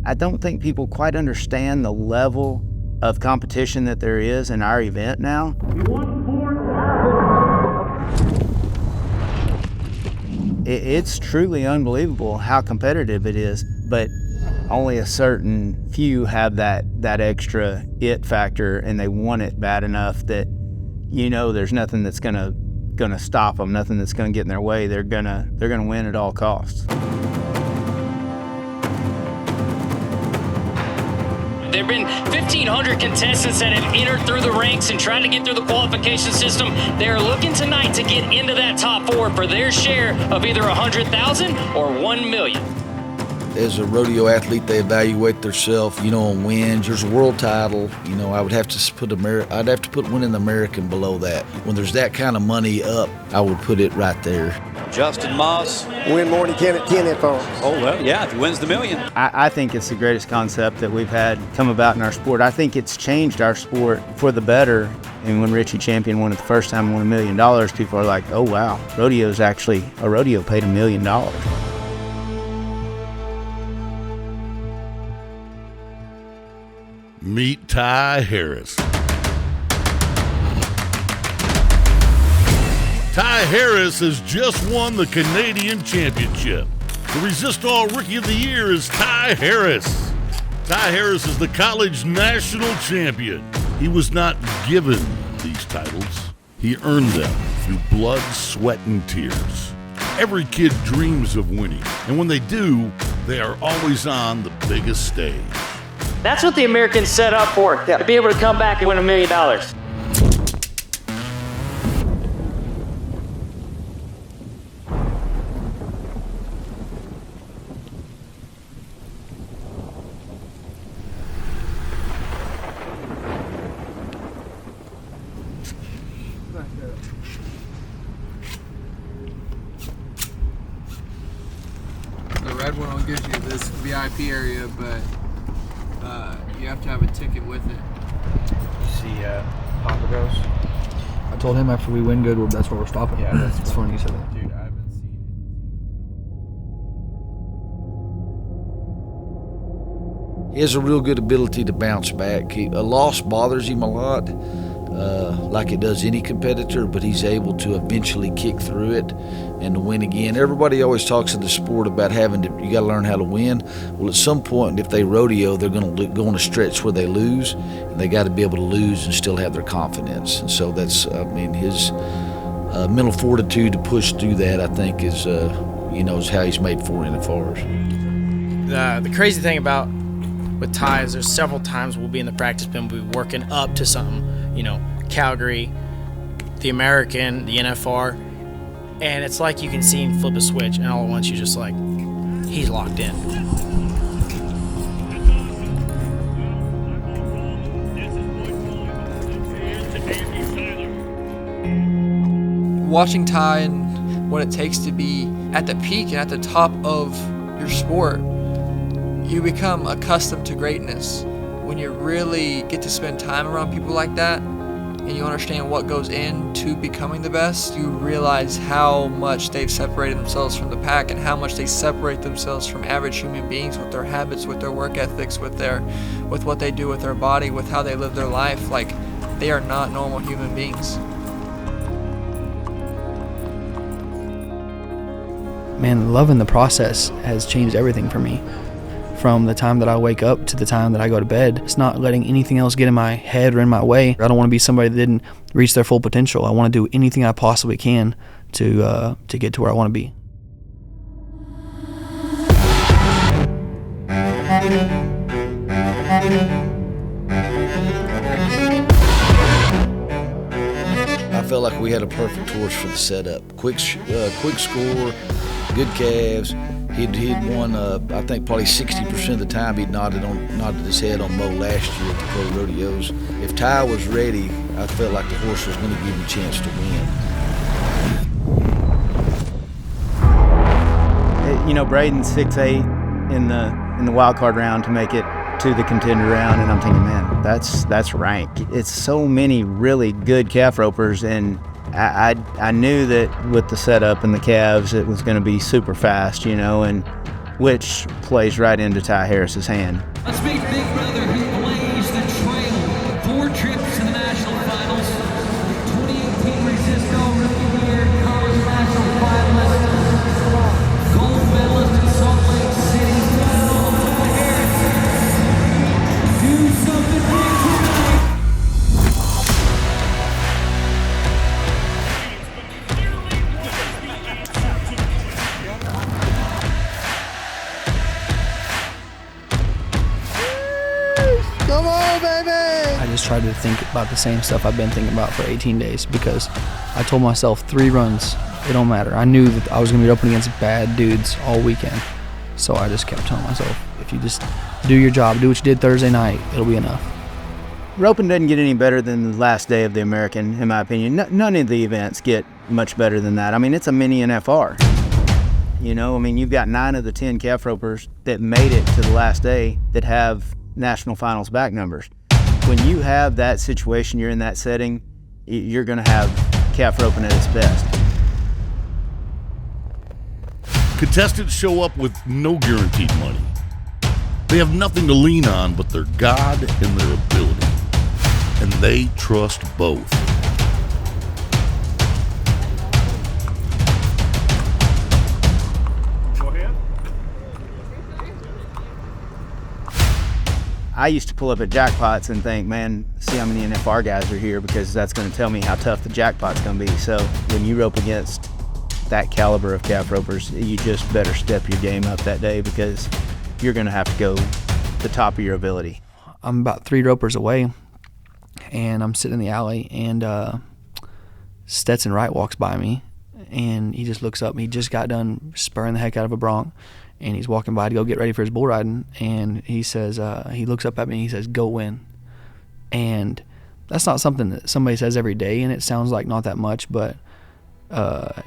I don't think people quite understand the level of competition that there is in our event now. It's truly unbelievable how competitive it is, but only a certain few have that extra it factor, and they want it bad enough that there's nothing that's gonna stop them, nothing that's gonna get in their way. They're gonna win at all costs. There have been 1,500 contestants that have entered through the ranks and tried to get through the qualification system. They're looking tonight to get into that top 4 for their share of either 100,000 or 1 million. As a rodeo athlete, they evaluate themselves, on wins. There's a world title. I would have to put I'd have to put winning the American below that. When there's that kind of money up, I would put it right there. Justin Moss. Win more than Kenneth Farms. Oh, well, yeah, if he wins the million. I think it's the greatest concept that we've had come about in our sport. I think it's changed our sport for the better. And when Richie Champion won it the first time and won $1 million, people are like, oh, wow, a rodeo paid $1 million. Meet Ty Harris. Ty Harris has just won the Canadian Championship. The Resist All Rookie of the Year is Ty Harris. Ty Harris is the college national champion. He was not given these titles. He earned them through blood, sweat, and tears. Every kid dreams of winning, and when they do, they are always on the biggest stage. That's what the Americans set up for, to be able to come back and win $1 million. The red one will give you this VIP area, but you have to have a ticket with it. You see Papa goes? I told him after we win good, that's where we're stopping. Yeah, that's funny you said that. Dude, I haven't seen it. He has a real good ability to bounce back. A loss bothers him a lot, like it does any competitor, but he's able to eventually kick through it and to win again. Everybody always talks in the sport about you got to learn how to win. Well, at some point, if they rodeo, they're going to go on a stretch where they lose, and they got to be able to lose and still have their confidence. And so that's, his mental fortitude to push through that, I think, is how he's made for NFRs. The crazy thing with Ty is there's several times we'll be in the practice pen, we'll be working up to something, Calgary, the American, the NFR, and it's like you can see him flip a switch, and all at once you're just like, he's locked in. Watching Ty and what it takes to be at the peak and at the top of your sport, you become accustomed to greatness. When you really get to spend time around people like that and you understand what goes into becoming the best, you realize how much they've separated themselves from the pack and how much they separate themselves from average human beings with their habits, with their work ethics, with what they do with their body, with how they live their life. Like, they are not normal human beings. Man, loving the process has changed everything for me. From the time that I wake up to the time that I go to bed, it's not letting anything else get in my head or in my way. I don't want to be somebody that didn't reach their full potential. I want to do anything I possibly can to get to where I want to be. I felt like we had a perfect horse for the setup. Quick score, good calves. He'd won, I think, probably 60% of the time he'd nodded his head on Mo last year at the Pro Rodeos. If Ty was ready, I felt like the horse was going to give him a chance to win. Braden's 6'8" in the wild card round to make it to the contender round, and I'm thinking, man, that's rank. It's so many really good calf ropers, and I knew that with the setup and the calves, it was going to be super fast, and which plays right into Ty Harris's hand. Let's meet Big Brother who blazed the trail. 4 trips to the national finals. 2018 Resisto Rookie of the Year College National Finalist. Gold medalist in Salt Lake City. Ty Harris. Do something big tonight. Come on, baby! I just tried to think about the same stuff I've been thinking about for 18 days because I told myself 3 runs, it don't matter. I knew that I was going to be open against bad dudes all weekend. So I just kept telling myself, if you just do your job, do what you did Thursday night, it'll be enough. Roping doesn't get any better than the last day of the American, in my opinion. None of the events get much better than that. I mean, it's a mini NFR. You know, I mean, you've got 9 of the 10 calf ropers that made it to the last day that have national finals back numbers. When you have that situation, you're in that setting, you're going to have calf roping at its best. Contestants show up with no guaranteed money. They have nothing to lean on but their God and their ability. And they trust both. I used to pull up at jackpots and think, man, see how many NFR guys are here because that's going to tell me how tough the jackpot's going to be. So when you rope against that caliber of calf ropers, you just better step your game up that day because you're going to have to go the top of your ability. I'm about 3 ropers away, and I'm sitting in the alley, and Stetson Wright walks by me, and he just looks up. He just got done spurring the heck out of a bronc, and he's walking by to go get ready for his bull riding, and he says, he looks up at me and he says, "Go win." And that's not something that somebody says every day, and it sounds like not that much, but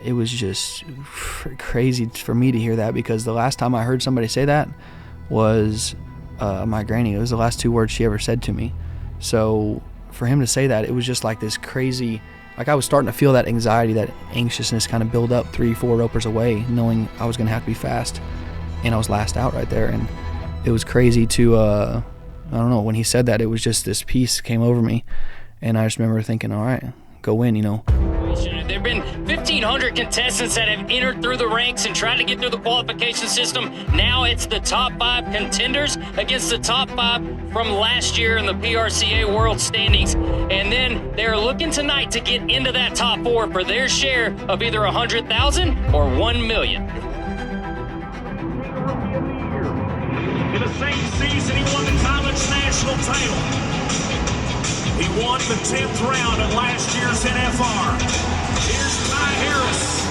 it was just crazy for me to hear that because the last time I heard somebody say that was my granny. It was the last 2 words she ever said to me. So for him to say that, it was just like this crazy, like I was starting to feel that anxiety, that anxiousness kind of build up 3-4 ropers away, knowing I was going to have to be fast. And I was last out right there, and it was crazy to, I don't know, when he said that, it was just this peace came over me, and I just remember thinking, all right, go win, you know. There have been 1,500 contestants that have entered through the ranks and tried to get through the qualification system. Now it's the top 5 contenders against the top 5 from last year in the PRCA World Standings. And then they're looking tonight to get into that top 4 for their share of either 100,000 or 1 million. In the same season, he won the college national title. He won the 10th round of last year's NFR. Here's Ty Harris.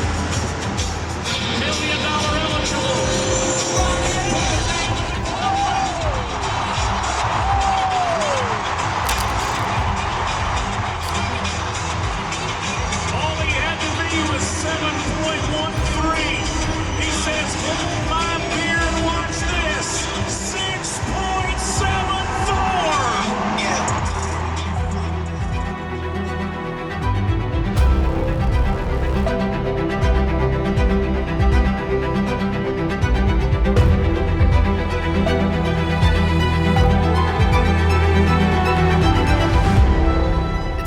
$1 million eligible. All he had to be was 7.13. He says, hold my beer and watch this. 6.74.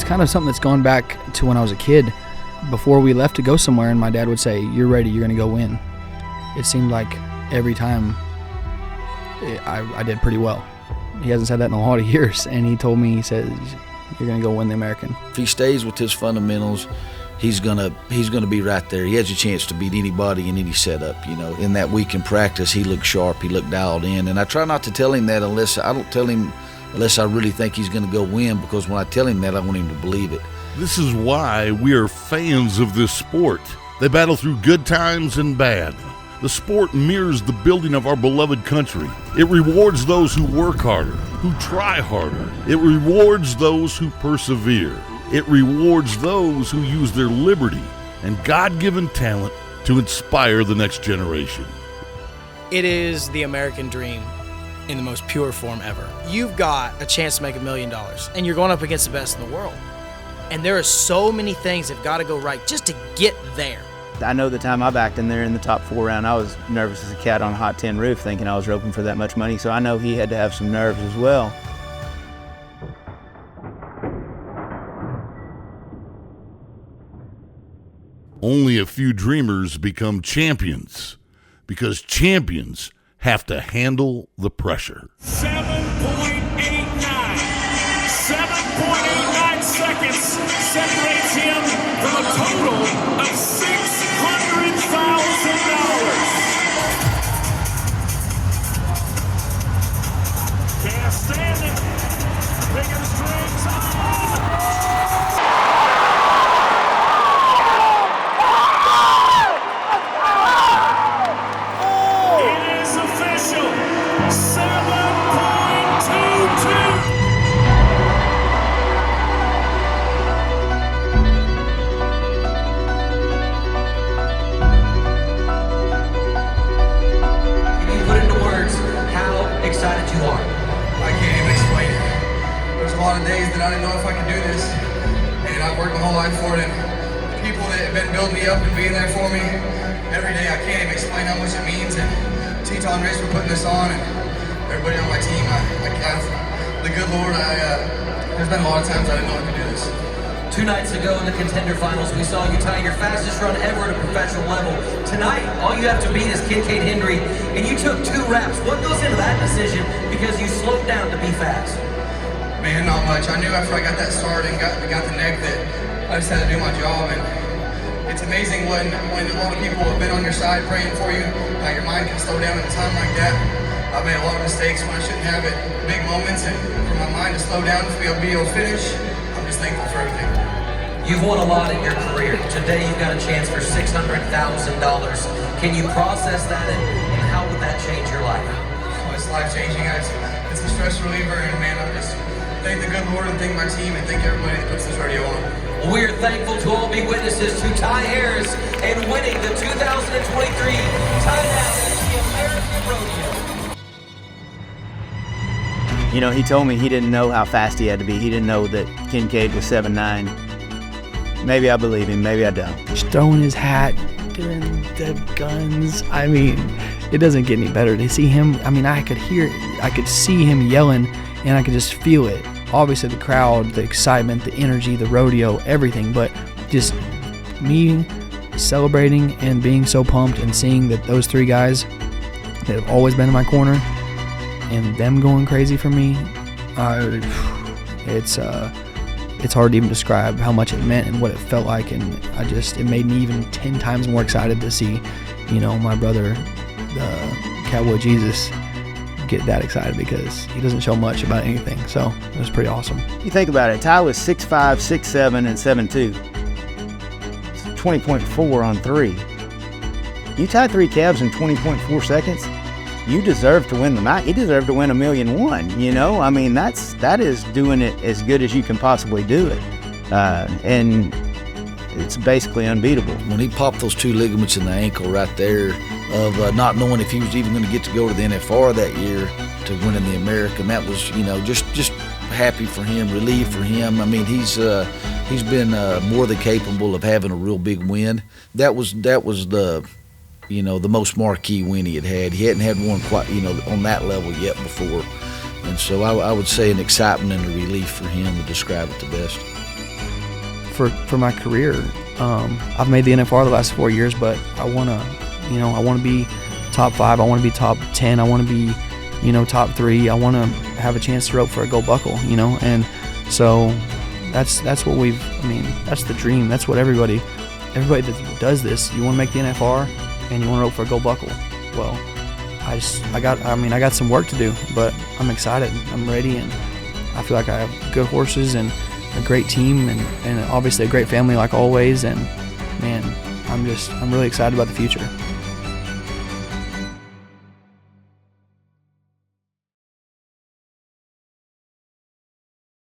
Kind of something that's gone back to when I was a kid. Before we left to go somewhere, and my dad would say, "You're ready, you're going to go win." It seemed like every time I did pretty well. He hasn't said that in a lot of years, and he told me, he says, "You're going to go win the American." If he stays with his fundamentals, he's gonna be right there. He has a chance to beat anybody in any setup. You know, in that week in practice, he looked sharp, he looked dialed in, and I try not to tell him that unless I really think he's going to go win, because when I tell him that, I want him to believe it. This is why we are fans of this sport. They battle through good times and bad. The sport mirrors the building of our beloved country. It rewards those who work harder, who try harder. It rewards those who persevere. It rewards those who use their liberty and God-given talent to inspire the next generation. It is the American dream in the most pure form ever. You've got a chance to make $1 million, and you're going up against the best in the world. And there are so many things that got to go right just to get there. I know the time I backed in there in the top 4 round, I was nervous as a cat on a hot tin roof thinking I was roping for that much money, so I know he had to have some nerves as well. Only a few dreamers become champions because champions have to handle the pressure. 7.89 seconds separates him from a total of $600,000. Can't stand it. Bigger strings. It is official. 7.22. Excited you are. I can't even explain it. There's a lot of days that I didn't know if I could do this, and I've worked my whole life for it, and the people that have been building me up and being there for me every day, I can't even explain how much it means, and Teton Race for putting this on, and everybody on my team, the good Lord, there's been a lot of times I didn't know I could do this. 2 nights ago in the contender finals, we saw you tie your fastest run ever at a professional level. Tonight, all you have to beat is Kincaid Hendry, and you took 2 reps. What goes into that decision because you slowed down to be fast? Man, not much. I knew after I got that start and got the neck that I just had to do my job, and it's amazing when a lot of people have been on your side praying for you, how your mind can slow down at a time like that. I've made a lot of mistakes when I shouldn't have it, big moments, and for my mind to slow down to be able to finish, I'm just thankful for everything. You've won a lot in your career. Today you've got a chance for $600,000. Can you process that and how would that change your life? Oh, it's life-changing. It's a stress reliever, and man, I just thank the good Lord and thank my team and thank everybody that puts this rodeo on. Well, we are thankful to all be witnesses to Ty Harris and winning the 2023 Tie Down at the American Rodeo. You know, he told me he didn't know how fast he had to be. He didn't know that Kincaid was 7'9". Maybe I believe him, maybe I don't. Just throwing his hat, doing the guns. I mean, it doesn't get any better to see him. I mean, I could see him yelling, and I could just feel it. Obviously, the crowd, the excitement, the energy, the rodeo, everything, but just me celebrating and being so pumped and seeing that those 3 guys that have always been in my corner and them going crazy for me, it's hard to even describe how much it meant and what it felt like, and it made me even 10 times more excited to see, you know, my brother, Cowboy Jesus, get that excited because he doesn't show much about anything, so it was pretty awesome. You think about it, Ty was 6'5", 6'7", and 7'2". 20.4 on 3. You tie 3 calves in 20.4 seconds, you deserve to win the match. You deserve to win $1.1 million, you know? I mean, that is doing it as good as you can possibly do it. And it's basically unbeatable. When he popped those 2 ligaments in the ankle right there of not knowing if he was even going to get to go to the NFR that year to winning the American, that was, you know, just happy for him, relieved for him. I mean, he's been more than capable of having a real big win. That was the, you know, the most marquee win he had. He hadn't had one quite, you know, on that level yet before. And so I would say an excitement and a relief for him to describe it the best. For my career, I've made the NFR the last 4 years, but I want to be top 5. I want to be top 10. I want to be, you know, top 3. I want to have a chance to rope for a gold buckle, you know, and so that's what that's the dream. That's what everybody that does this, you want to make the NFR and you want to rope for a gold buckle. Well, I got some work to do, but I'm excited. I'm ready, and I feel like I have good horses and a great team and obviously a great family like always, and man, I'm really excited about the future.